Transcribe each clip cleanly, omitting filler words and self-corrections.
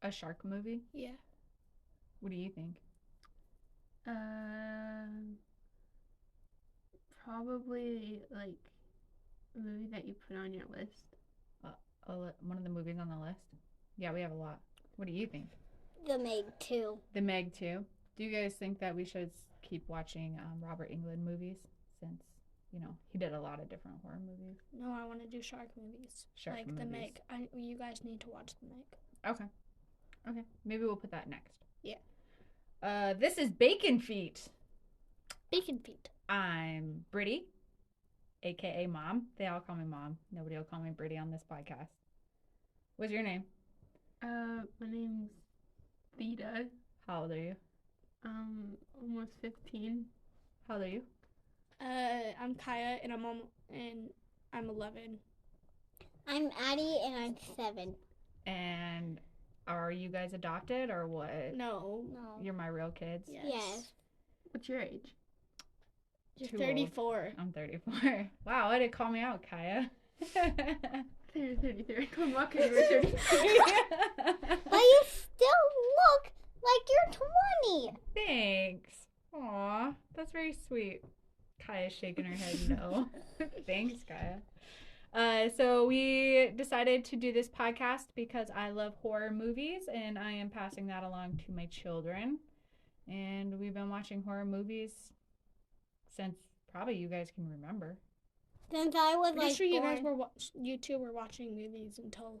A shark movie? Yeah. What do you think? Probably like a movie that you put on your list. One of the movies on the list? Yeah, we have a lot. What do you think? The Meg 2. The Meg 2. Do you guys think that we should keep watching Robert Englund movies since, he did a lot of different horror movies? No, I want to do shark movies. Shark like movies. The Meg. You guys need to watch The Meg. Okay. Maybe we'll put that next. Yeah. This is Bacon Feet. Bacon Feet. I'm Britty, a.k.a. Mom. They all call me Mom. Nobody will call me Britty on this podcast. What's your name? My name's Theda. How old are you? Almost 15. How old are you? I'm Kaiya, and I'm 11. I'm Addie, and I'm 7. And are you guys adopted or what? No. You're my real kids? Yes. What's your age? You're Too 34. Old. I'm 34. Wow, way to call me out, Kaiya. You're 33. Come on, because you were 33. But you still look like you're 20. Thanks. Aw, that's very sweet. Kaya's shaking her head no. Thanks, Kaiya. So we decided to do this podcast because I love horror movies and I am passing that along to my children. And we've been watching horror movies since probably you guys can remember. Since I was Pretty sure you guys born. you two were watching movies until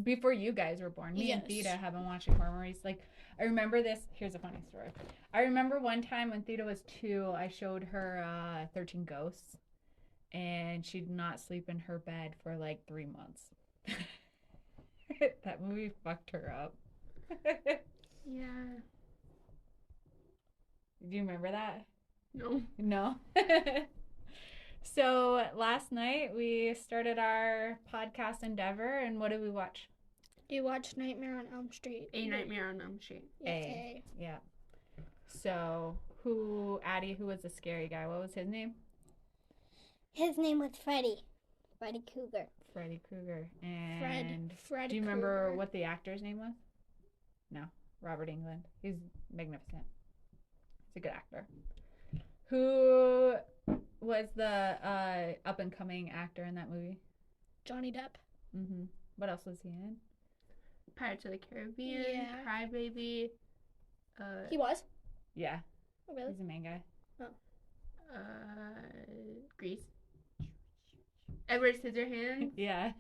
Before you guys were born. Me and Theda have been watching horror movies. Like, I remember this. Here's a funny story. I remember one time when Theda was 2, I showed her 13 Ghosts. And she did not sleep in her bed for like 3 months. That movie fucked her up. Yeah. Do you remember that? No. No? So last night we started our podcast endeavor, and what did we watch? You watched Nightmare on Elm Street. A Nightmare on Elm Street. A. Yeah. So Addie, who was the scary guy? What was his name? His name was Freddy. Freddy Krueger. Freddy Krueger. And Fred do you remember Krueger. what the actor's name was? No. Robert Englund. He's magnificent. He's a good actor. Who was the up-and-coming actor in that movie? Johnny Depp. Mm-hmm. What else was he in? Pirates of the Caribbean. Yeah. Crybaby. He was? Yeah. Oh, really? He's the main guy. Grease. Edward Scissorhands. Yeah.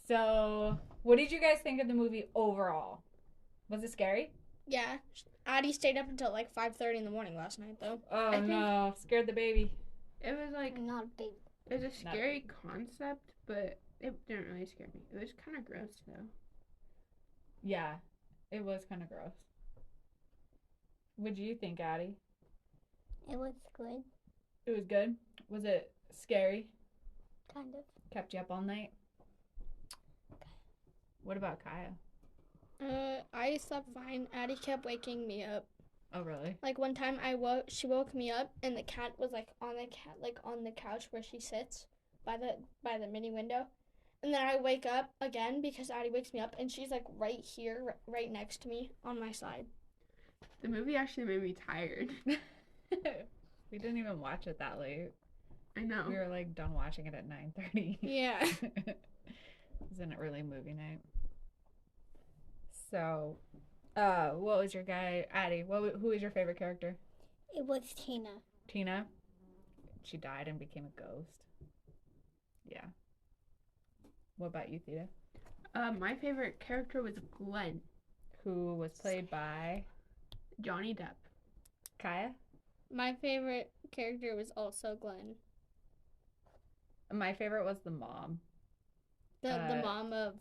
So, what did you guys think of the movie overall? Was it scary? Yeah. Addie stayed up until 5:30 in the morning last night, though. Oh, no. Scared the baby. It was I'm not a baby. it was a scary concept, but it didn't really scare me. It was kind of gross, though. Yeah. It was kind of gross. What did you think, Addie? It was good. It was good. Was it scary? Kind of. Kept you up all night? What about Kaiya? I slept fine. Addie kept waking me up. Oh, really? One time she woke me up and the cat was on the couch where she sits by the mini window. And then I wake up again because Addie wakes me up and she's right here, right next to me on my side. The movie actually made me tired. We didn't even watch it that late. I know. We were done watching it at 9:30. Yeah. It was an early movie night. So, what was your guy, Addie? Who was your favorite character? It was Tina. Tina. She died and became a ghost. Yeah. What about you, Theda? My favorite character was Glenn. Who was played by Johnny Depp. Kaiya? My favorite character was also Glenn. My favorite was the mom. The mom of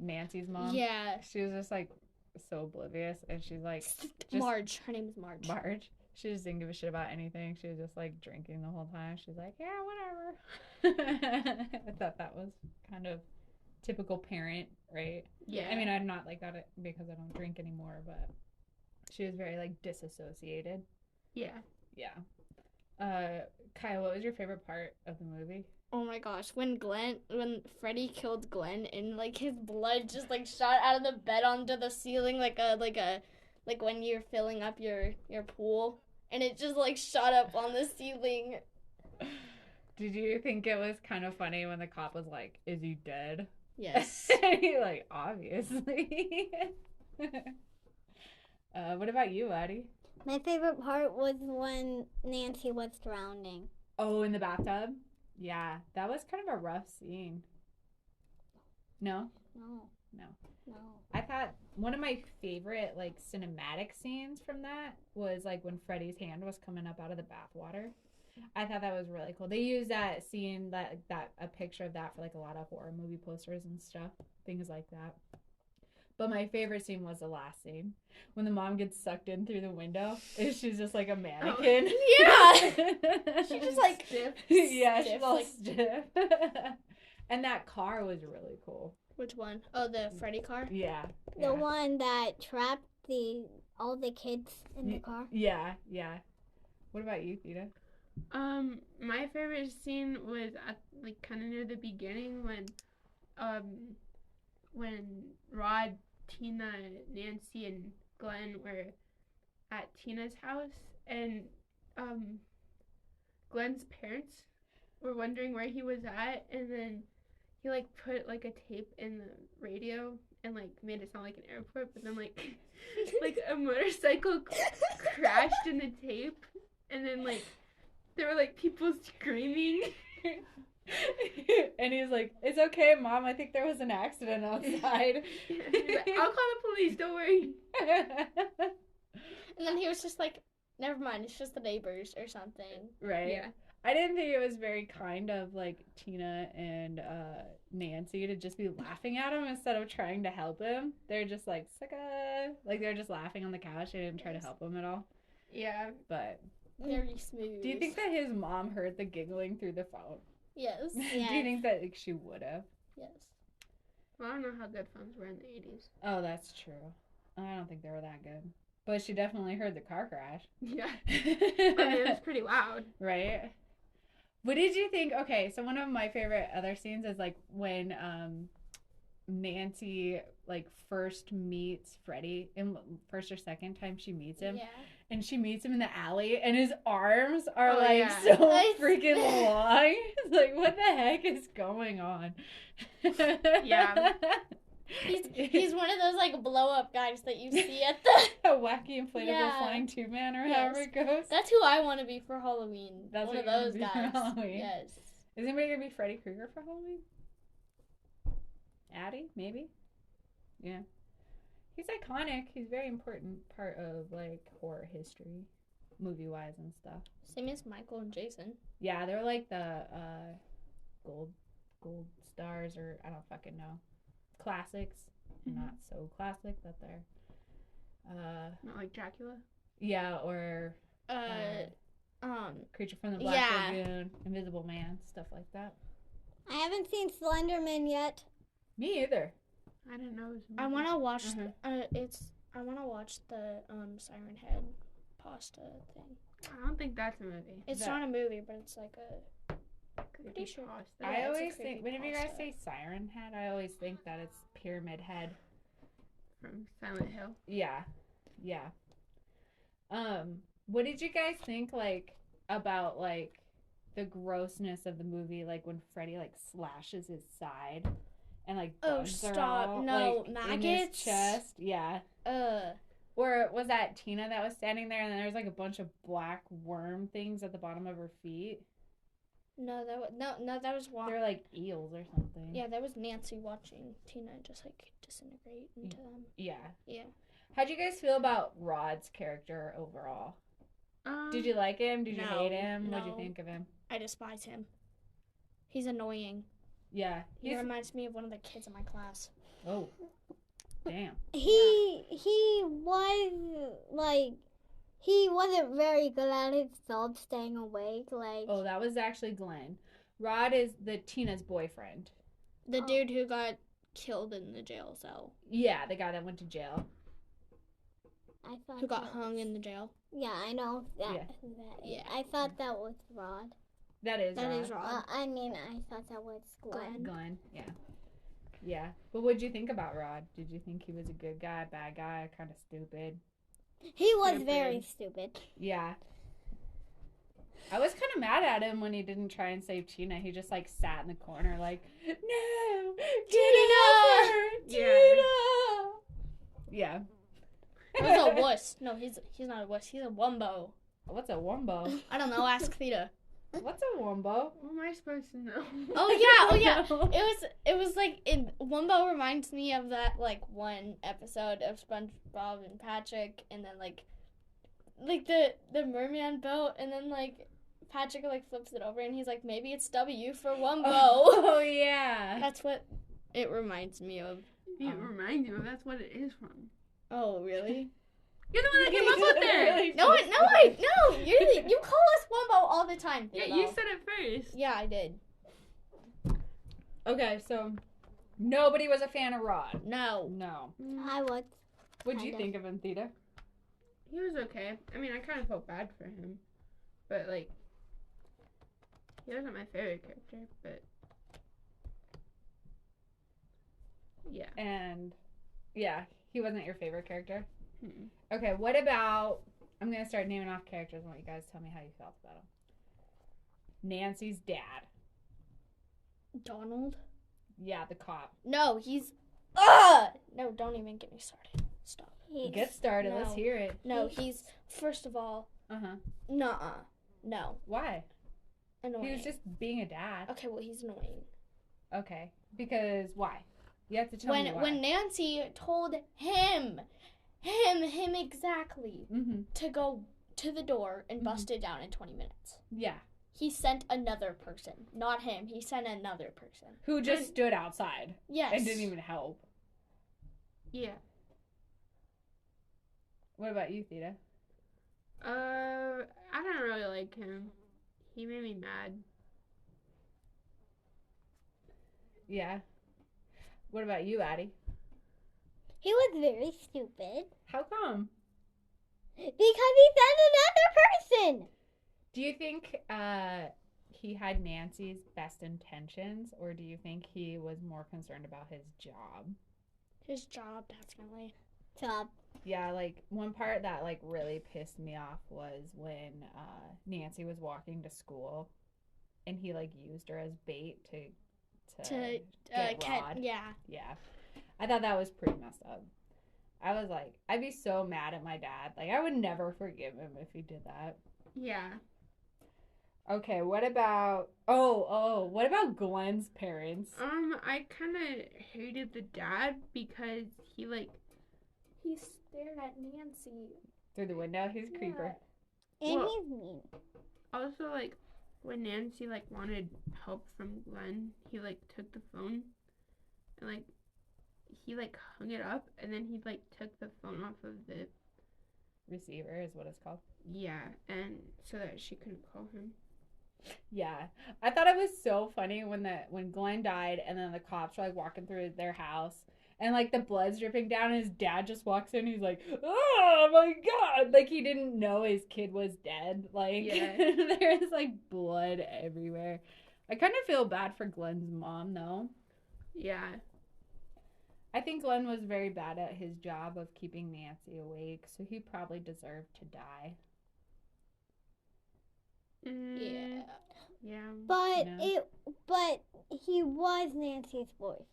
Nancy's mom. Yeah. She was just so oblivious, and she's Marge. Her name is Marge. Marge. She just didn't give a shit about anything. She was just drinking the whole time. She's like, yeah, whatever. I thought that was kind of typical parent, right? Yeah. I mean, I'm not like that because I don't drink anymore, but she was very disassociated. Yeah. Yeah. Kaiya, what was your favorite part of the movie? Oh my gosh, when Freddy killed Glenn and like his blood just like shot out of the bed onto the ceiling like when you're filling up your pool and it just like shot up on the ceiling. Did you think it was kind of funny when the cop was like, "Is he dead?" Yes. You're like, obviously. What about you, Addie? My favorite part was when Nancy was drowning. Oh, in the bathtub? Yeah, that was kind of a rough scene. No? No. No. No. I thought one of my favorite, like, cinematic scenes from that was, like, when Freddy's hand was coming up out of the bathwater. I thought that was really cool. They used that scene, a picture of that for, like, a lot of horror movie posters and stuff. Things like that. But my favorite scene was the last scene. When the mom gets sucked in through the window. And she's just, like, a mannequin. Yeah! She's just, like, stiff. Yeah, stiff, she's all like... stiff. And that car was really cool. Which one? Oh, the Freddy car? Yeah. The one that trapped all the kids in the car. Yeah, yeah. What about you, Theda? My favorite scene was at, like, kind of near the beginning when Rod, Tina, Nancy, and Glenn were at Tina's house, and Glenn's parents were wondering where he was at, and then he, like, put, like, a tape in the radio and, like, made it sound like an airport, but then, like, like, a motorcycle crashed in the tape, and then, like, there were, like, people screaming. And he's like, "It's okay, Mom. I think there was an accident outside." He's like, "I'll call the police. Don't worry." And then he was just like, "Never mind. It's just the neighbors or something." Right. Yeah. I didn't think it was very kind of, like, Tina and Nancy to just be laughing at him instead of trying to help him. They're just like, "Sucka." Like, they're just laughing on the couch. They didn't try to help him at all. Yeah. But Very smooth. do you think that his mom heard the giggling through the phone? Yes. Do you think that, like, she would have? Yes. Well, I don't know how good phones were in the 80s. Oh, that's true. I don't think they were that good. But she definitely heard the car crash. Yeah. I mean, it was pretty loud. Right? What did you think? Okay, so one of my favorite other scenes is, like, when Nancy, like, first meets Freddy, in first or second time she meets him. Yeah. And she meets him in the alley, and his arms are, Oh, like, yeah. so freaking long. It's like, what the heck is going on? Yeah. He's one of those like blow up guys that you see at the. A wacky inflatable Yeah. flying tube man, or Yes. however it goes. That's who I want to be for Halloween. That's one what of you wanna those be for guys. Halloween? Yes. Is anybody gonna be Freddy Krueger for Halloween? Addie, maybe. Yeah. He's iconic. He's a very important part of, like, horror history, movie-wise and stuff. Same as Michael and Jason. Yeah, they're like the gold stars, or I don't fucking know. Classics. Not so classic, but they're Not like Dracula. yeah, or Creature from the Black Lagoon, Invisible Man, stuff like that. I haven't seen Slenderman yet. Me either. I didn't know it was a I movie. want to watch. Mhm. I want to watch the Siren Head pasta thing. I don't think that's a movie. It's That- not a movie, but it's like a. Creepy sure. pasta. Yeah, I it's a always think, whenever you guys creepypasta. say Siren Head, I always think that it's Pyramid Head. From Silent Hill. Yeah. Yeah. What did you guys think, like, about, like, the grossness of the movie, like, when Freddy, like, slashes his side and, like, Oh, bugs are stop. all, No, like, in his maggots? chest? Yeah. Or was that Tina that was standing there, and then there was, like, a bunch of black worm things at the bottom of her feet? No, that was They're like eels or something. Yeah, that was Nancy watching Tina just like disintegrate into them. Yeah. Yeah. How'd you guys feel about Rod's character overall? Did you like him? Did you No, hate him? What'd you no. think of him? I despise him. He's annoying. Yeah. He reminds me of one of the kids in my class. Oh. Damn. He was like he wasn't very good at his job staying awake. Like Oh, that was actually Glenn. Rod is the Tina's boyfriend. The dude who got killed in the jail cell. Yeah, the guy that went to jail. I thought Who got that hung was- in the jail. Yeah, I know that. Yeah. that Yeah. I thought that was Rod. That is That Rod. is Rod. I mean, I thought that was Glenn. Glenn. Yeah. Yeah. But what'd you think about Rod? Did you think he was a good guy, bad guy, kind of stupid? He was Stupid. very stupid. Yeah. I was kind of mad at him when he didn't try and save Tina. He just like sat in the corner like, no, Tina, Tina. Yeah. He was a wuss. No, he's not a wuss. He's a wumbo. What's a wombo? I don't know. Ask Theda. What's a wombo? What am I supposed to know? Oh yeah. It was like Wumbo reminds me of that like one episode of SpongeBob and Patrick, and then like the merman boat, and then like Patrick like flips it over, and he's like, maybe it's W for Wumbo. Oh yeah. That's what it reminds me of. It reminds you of that's what it is from. Oh really? You're the one that came up with it. Really No, just- you call us Wumbo all the time. Yeah, Theda. you said it first. Yeah, I did. Okay, so nobody was a fan of Rod. No. No. I was. What'd you Kinda. think of him, Theda? He was okay. I mean, I kind of felt bad for him, but like, he wasn't my favorite character. But yeah. And yeah, he wasn't your favorite character. Hmm. Okay, what about? I'm gonna start naming off characters. I want you guys to tell me how you felt about him. Nancy's dad. Donald? Yeah, the cop. No, he's. No, don't even get me started. Stop. Get started. Let's No. hear it. No, he's first of all, Uh huh. nuh-uh. No, Why? annoying. He was just being a dad. Okay, well he's annoying. Okay. Because why? You have to tell me why. When Nancy told him exactly Mm-hmm. to go to the door and Mhm. bust it down in 20 minutes. Yeah. He sent another person, not him. He sent another person. Who just stood outside Yes. and didn't even help. Yeah. What about you, Theda? I don't really like him. He made me mad. Yeah. What about you, Addie? He was very stupid How come? because he sent another person. Do you think he had Nancy's best intentions, or do you think he was more concerned about his job? His job, definitely. Job. Yeah, like one part that like really pissed me off was when Nancy was walking to school, and he like used her as bait to get Rod. Yeah. Yeah, I thought that was pretty messed up. I was like, I'd be so mad at my dad. Like, I would never forgive him if he did that. Yeah. Okay, what about what about Glenn's parents? I kind of hated the dad because he stared at Nancy. Through the window, he's a creeper. And Well- he's mean. also like when Nancy like wanted help from Glenn, he like took the phone and like he like hung it up and then he like took the phone off of the Receiver is what it's called. and so that she couldn't call him. Yeah, I thought it was so funny when Glenn died, and then the cops were like walking through their house, and like the blood's dripping down, and his dad just walks in. He's like, "Oh my god!" Like he didn't know his kid was dead. Like Yeah. there's like blood everywhere. I kind of feel bad for Glenn's mom though. Yeah. I think Glenn was very bad at his job of keeping Nancy awake, so he probably deserved to die. Yeah. Yeah. But Yeah. but he was Nancy's boyfriend.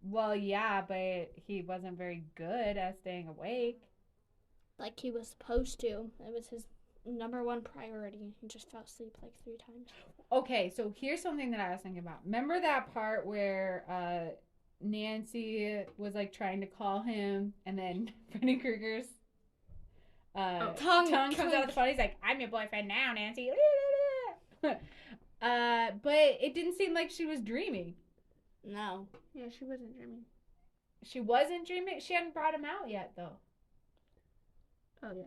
Well, yeah, but he wasn't very good at staying awake. Like he was supposed to. It was his number one priority. He just fell asleep like 3 times. Okay, so here's something that I was thinking about. Remember that part where Nancy was like trying to call him, and then Freddy Krueger's tongue comes out of the phone. He's like, "I'm your boyfriend now, Nancy." But it didn't seem like she was dreaming. No. Yeah, she wasn't dreaming. She wasn't dreaming. She hadn't brought him out yet, though. Oh yeah.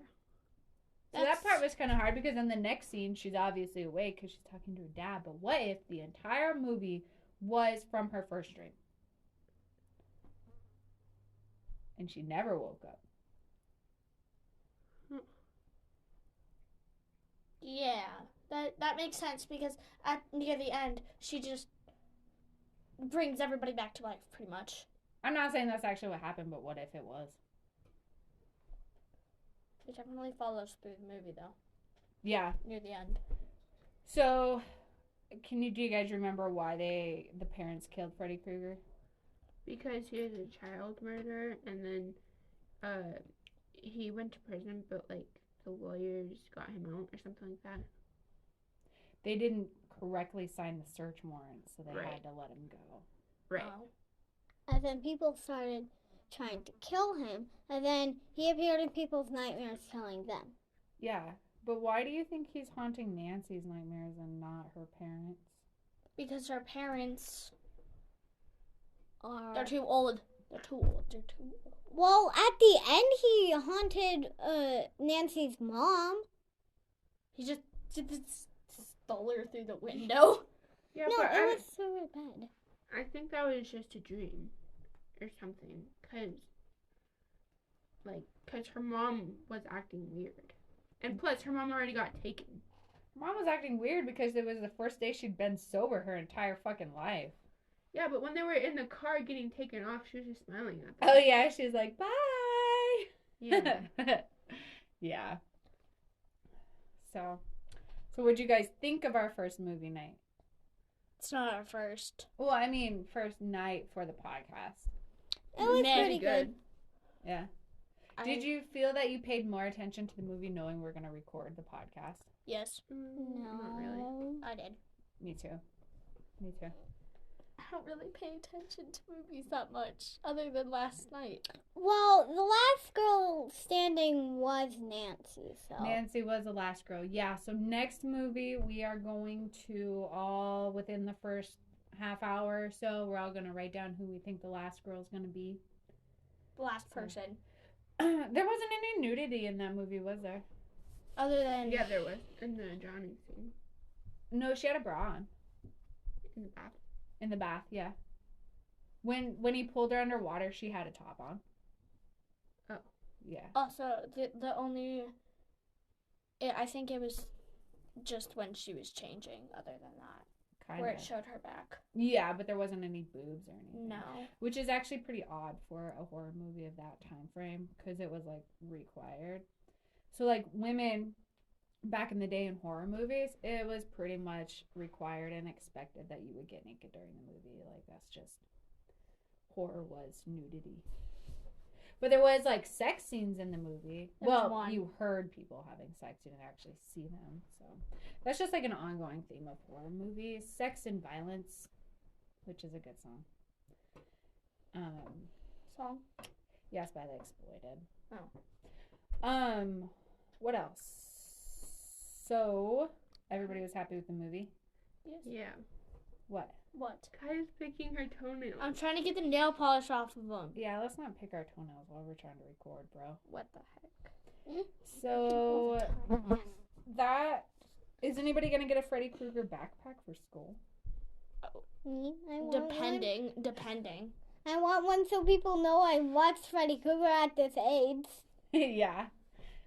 So that part was kind of hard because in the next scene, she's obviously awake because she's talking to her dad. But what if the entire movie was from her first dream? And she never woke up. Yeah. that makes sense because near the end, she just brings everybody back to life, pretty much. I'm not saying that's actually what happened, but what if it was? It definitely follows through the movie, though. Yeah. Near the end. So, do you guys remember why the parents killed Freddy Krueger? Because he was a child murderer, and then he went to prison, but like the lawyers got him out or something like that. They didn't correctly sign the search warrant, so they Right. had to let him go. Right. Oh. And then people started trying to kill him, and then he appeared in people's nightmares killing them. Yeah, but why do you think he's haunting Nancy's nightmares and not her parents? Because her parents, Or they're too old. They're too old. well, at the end, he haunted Nancy's mom. He just stole her through the window. Yeah, No, but it was so bad. I think that was just a dream or something, cause her mom was acting weird, and plus her mom already got taken. Mom was acting weird because it was the first day she'd been sober her entire fucking life. Yeah, but when they were in the car getting taken off, she was just smiling at them. Oh yeah, she's like, bye. Yeah. Yeah. So what'd you guys think of our first movie night? It's not our first. Well, I mean, first night for the podcast. It was Meh. pretty good. Yeah. Did you feel that you paid more attention to the movie knowing we're going to record the podcast? Yes, Not really. No. I did. Me too. I don't really pay attention to movies that much, other than last night. Well, the last girl standing was Nancy, so. Nancy was the last girl. Yeah, so next movie we are going to all within the first half hour or so, we're all going to write down who we think the last girl is going to be. The last person. There wasn't any nudity in that movie, was there? Other than Yeah, there was in the drowning scene No, she had a bra on. in the bath. In the bath, yeah. When he pulled her underwater, she had a top on. Oh. Yeah. Also, the only, I think it was just when she was changing. Other than that, Kind where of. it showed her back. Yeah, but there wasn't any boobs or anything. No. Which is actually pretty odd for a horror movie of that time frame because it was like required. So like women back in the day in horror movies, it was pretty much required and expected that you would get naked during the movie. Like that's just horror was nudity. But there was like sex scenes in the movie. There's Well, one. you heard people having sex, you didn't actually see them. So that's just like an ongoing theme of horror movies. Sex and violence, which is a good song. Song. Yes, by the Exploited. Oh. What else? So everybody was happy with the movie. Yes. Yeah. What? What? Kaya's picking her toenails. I'm trying to get the nail polish off of them. Yeah, let's not pick our toenails while we're trying to record, bro. What the heck? So that is anybody gonna get a Freddy Krueger backpack for school? Me? I want Depending. I want one so people know I watched Freddy Krueger at this age. Yeah.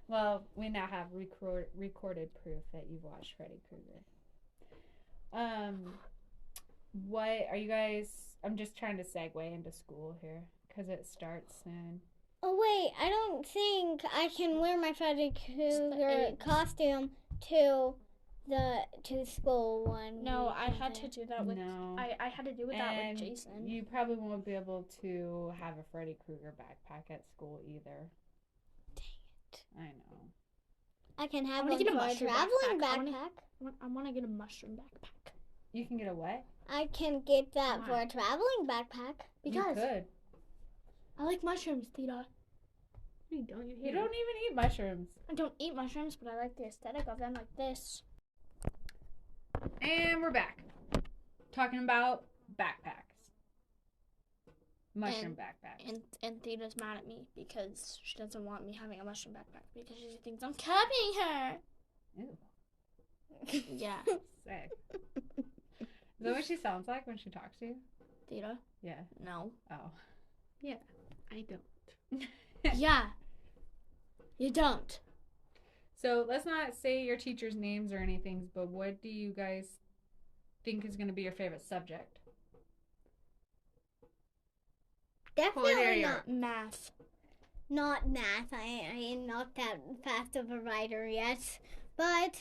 Well, we now have recorded proof that you've watched Freddy Krueger. What are you guys? I'm just trying to segue into school here because it starts soon. Oh wait, I don't think I can wear my Freddy Krueger AIDS. costume to school one. No, week I had either. to do that with. No. I had to do that And with Jason. you probably won't be able to have a Freddy Krueger backpack at school either. I know. I can have I'm one gonna get a for a mushroom traveling backpack. backpack. I want to get a mushroom backpack You can get a what? I can get that for Why? a traveling backpack. You because could. I like mushrooms, Theda. You don't. You You don't even eat mushrooms. I don't eat mushrooms, but I like the aesthetic of them, like this. And we're back. Talking about backpacks. Mushroom backpacks. And Theda's mad at me because she doesn't want me having a mushroom backpack because she thinks I'm copying her. Ew. Yeah, Sick. Is that what she sounds like when she talks to you? Theda. Yeah. No. Oh. I don't. Yeah. You don't. So let's not say your teacher's names or anything, but what do you guys think is going to be your favorite subject? Definitely Culinary not arts. Math. not math. I am not that fast of a writer yet. But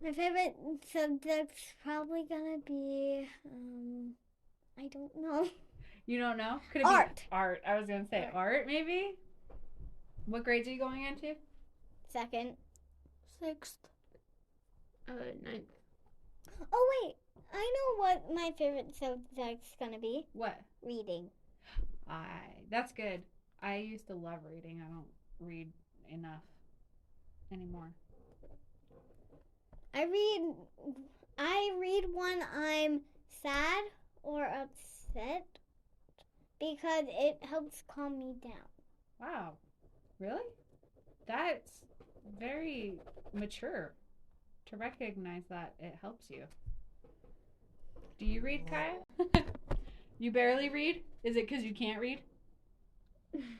my favorite subject's probably gonna be I don't know. You don't know? Could it Art. be art? I was going to say art, maybe? What grades are you going into? Second. 6th. 9th. Oh wait, I know what my favorite subject's gonna be. What? Reading. That's good. I used to love reading. I don't read enough anymore. I read when I'm sad or upset because it helps calm me down. Wow. Really? That's very mature to recognize that it helps you. Do you read, Kaiya? You barely read? Is it because you can't read?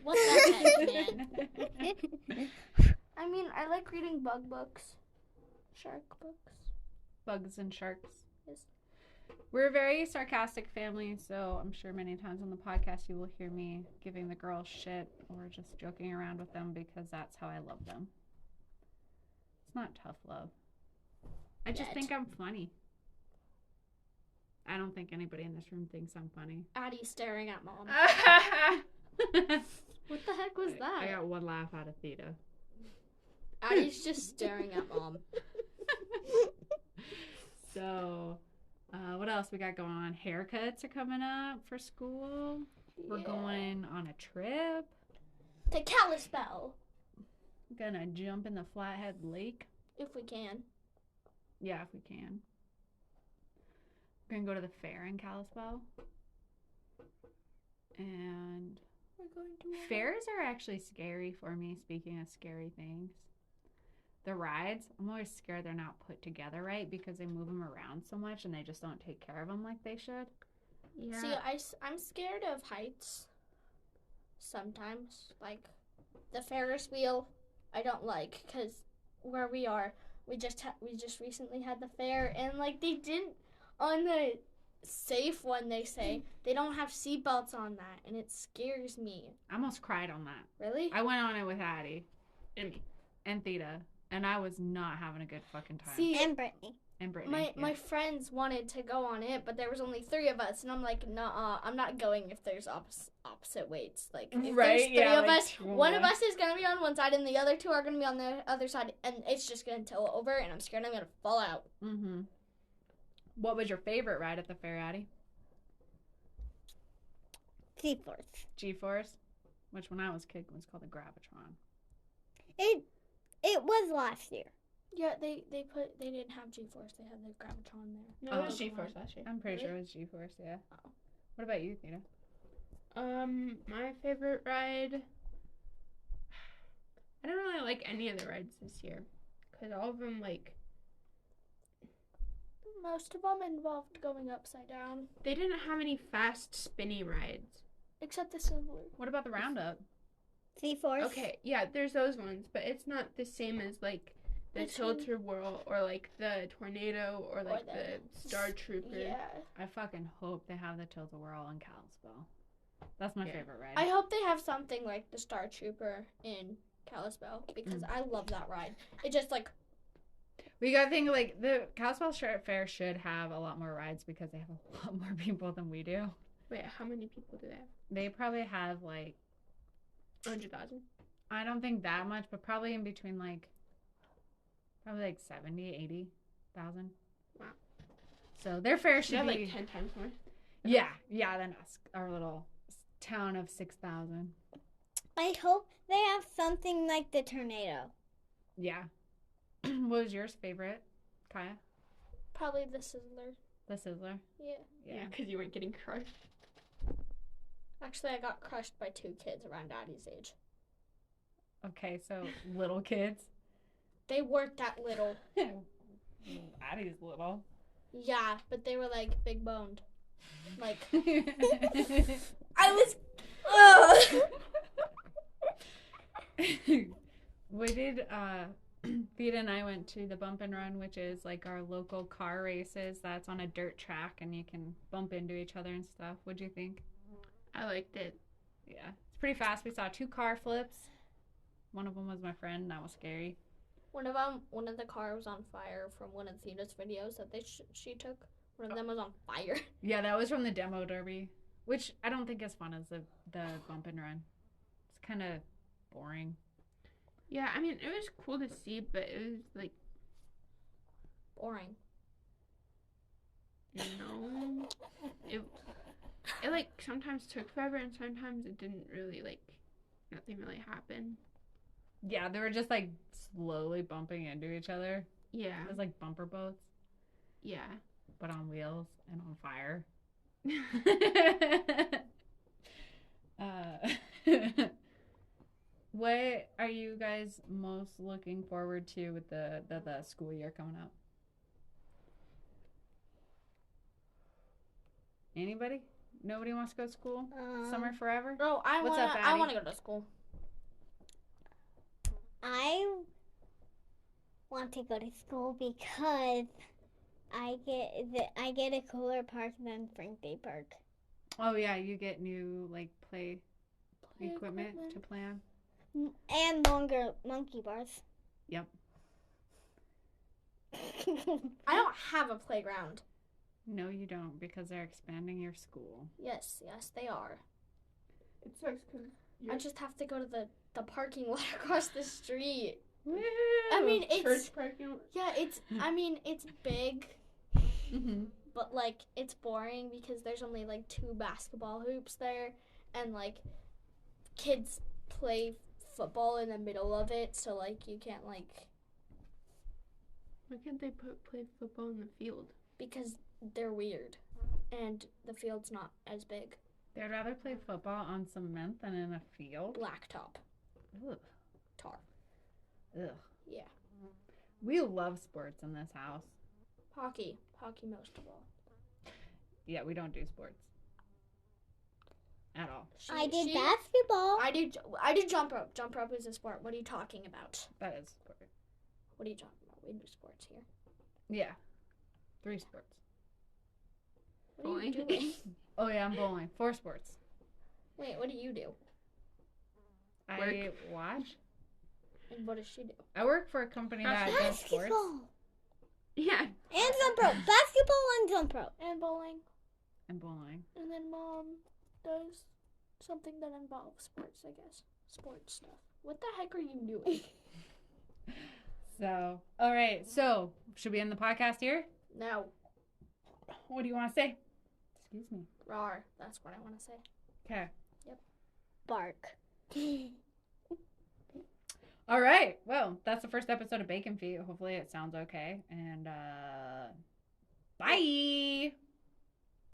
What the heck, man? I mean, I like reading bug books. Shark books. Bugs and sharks. Yes. We're a very sarcastic family, so I'm sure many times on the podcast you will hear me giving the girls shit or just joking around with them because that's how I love them. It's not tough love. I just Yet. think I'm funny. I don't think anybody in this room thinks I'm funny. Addie staring at mom. I What the heck was that? got one laugh out of Theda. Addie's just staring at mom. So, what else we got going on? Haircuts are coming up for school. We're Yeah. going on a trip. To Kalispell, Gonna jump in the Flathead Lake. if we can. Yeah, if we can. We're gonna go to the fair in Kalispell. And We're going to fairs are actually scary for me, speaking of scary things. The rides, I'm always scared they're not put together right because they move them around so much and they just don't take care of them like they should. Yeah. See, I'm scared of heights. Sometimes, like the Ferris wheel, I don't like because where we are, we just recently had the fair and like they didn't on the safe one. They say they don't have seatbelts on that, and it scares me. I almost cried on that. Really? I went on it with Addie And me. and Theda, and I was not having a good fucking time. See, And Brittany. And Brittany. my yeah. my friends wanted to go on it, but there was only 3 of us, and I'm like, nah, I'm not going if there's opposite weights. Like if Right, there's 3 yeah, of like us, 2 one of of us is gonna be on one side, and the other 2 are gonna be on the other side, and it's just gonna tilt over, and I'm scared I'm gonna fall out. Mm-hmm. What was your favorite ride at the fair, Addie? G-Force. G-Force, which when I was a kid was called the Gravitron. It was last year. Yeah, they didn't have G-Force, they had the Gravitron there. No, it was Oh. G-Force last year. I'm pretty Really? sure it was G-Force, yeah. Oh. What about you, Theda? My favorite ride. I don't really like any of the rides this year, cause all of them like Most of them involved going upside down, they didn't have any fast spinny rides. except the Silver. What about the Roundup? G-Force. Okay, yeah, there's those ones, but it's not the same as like the Which one? Tilt-A-Whirl or like the Tornado or like the- the Star Trooper. Yeah. I fucking hope they have the Tilt-A-Whirl in Kalispell. That's my Yeah. favorite ride. I hope they have something like the Star Trooper in Kalispell because I love that ride. It just like We gotta think like the Kalispell Fair should have a lot more rides because they have a lot more people than we do. Wait, how many people do they have? They probably have like 100,000. I don't think that much, but probably in between like probably like 70, 80,000. Wow. So their fair They should have be like 10 times more. yeah, than us, our little town of 6,000. I hope they have something like the tornado. Yeah. What was yours favorite, Kaiya? probably the Sizzler. The Sizzler. Yeah. Yeah, because you weren't getting crushed. Actually, I got crushed by 2 kids around Addie's age. Okay, so little kids. They weren't that little. Addie's little. Yeah, but they were like big boned. Like I was. What did Theda and I went to the Bump and Run, which is like our local car races. That's on a dirt track, and you can bump into each other and stuff. What'd you think? I liked it. Yeah, it's pretty fast. We saw 2 car flips. One of them was my friend. That was scary. One of the cars was on fire from one of Theda's videos that she took. One of them was on fire. Yeah, that was from the demo derby, which I don't think is fun as the Bump and Run. It's kind of boring. Yeah, I mean, it was cool to see, but it was like, Boring. you know, it like sometimes took forever and sometimes it didn't really nothing really happened. Yeah, they were just like slowly bumping into each other. Yeah. It was like bumper boats, Yeah. but on wheels and on fire. What are you guys most looking forward to with the school year coming up? Anybody? Nobody wants to go to school? Summer forever? No, What's up, I Addie? want to go to school. I want to go to school because I get a cooler park than Spring Day Park. Oh yeah, you get new like play equipment to play on. And longer monkey bars. Yep. I don't have a playground. No, you don't, because they're expanding your school. Yes, they are. It sucks because I just have to go to the parking lot across the street. Woo! I mean, it's church parking lot. yeah, it's big, Mm-hmm. but like it's boring because there's only like 2 basketball hoops there, and like kids play football in the middle of it, so like you can't like Why can't they play football in the field? because they're weird, and the field's not as big. They'd rather play football on cement than in a field. Blacktop, Ugh. tar. Ugh. Yeah. We love sports in this house. Hockey most of all. Yeah, we don't do sports at all. I did basketball. I do jump rope. Jump rope is a sport. What are you talking about? That is sport. What are you talking about? We do sports here. Yeah, 3 sports. What are you Bowling. doing? Oh yeah, I'm bowling. 4 sports. Wait, what do you do? I watch. And what does she do? I work for a company that does sports. Basketball. Yeah. And jump rope. Basketball and jump rope. And bowling. And bowling. And then mom does something that involves sports, I guess. Sports stuff. What the heck are you doing? So, all right. So, should we end the podcast here? No. What do you want to say? Excuse me. Rawr. That's what I want to say. Okay. Bark. All right. Well, that's the first episode of Bacon Feet. Hopefully it sounds okay. And bye.